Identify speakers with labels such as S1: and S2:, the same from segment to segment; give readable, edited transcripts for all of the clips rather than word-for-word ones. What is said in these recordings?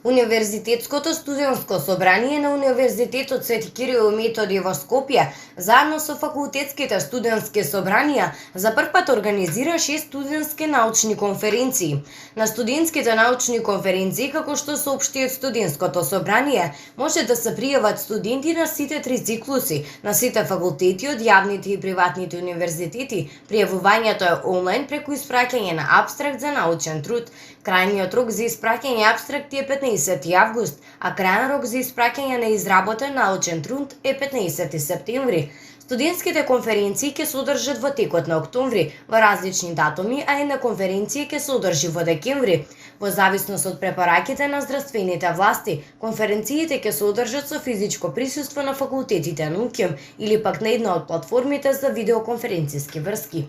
S1: Универзитетското студентско собрание на Универзитетот Свети Кирил и Методи во Скопје, заедно со факултетските студентски собранија, за прв пат организира 6 студентски научни конференции. На студентските научни конференции, како што соопшти од студентското собрание, може да се пријават студенти на сите 3 циклуси, на сите факултети од јавните и приватните универзитети. Пријавувањето е онлайн преку испраќање на апстракт за научен труд. Крајниот рок за испраќање апстракти е 15 август, а крајен рок за испраќање на изработен научен труд е 15 септември. Студентските конференции ќе се одржат во текот на октомври во различни датуми, а една конференција ќе се одржи во декември. Во зависност од препораките на здравствените власти, конференциите ќе се одржат со физичко присуство на факултетите на УКИМ или пак на една од платформите за видеоконференциски врски.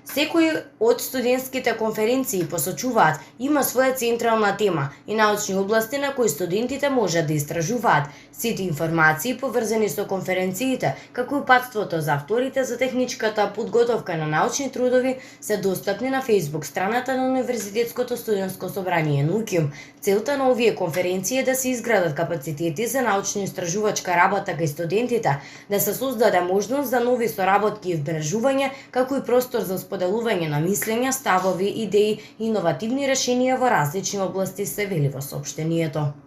S1: Секој од студентските конференции посочуваат има своја централна тема и научни области на кои студентите можат да истражуваат. Сите информации поврзани со конференциите, како и упатството за авторите за техничката подготовка на научни трудови се достапни на Facebook страната на Универзитетското студентско собрание на УКИМ. Целта на овие конференции е да се изградат капацитети за научно-истражувачка работа кај студентите, да се создаде можност за нови соработки и вмрежување, како и простор за споделување на мислења, ставови, идеи и иновативни решенија во различни области, се вели во соопштението.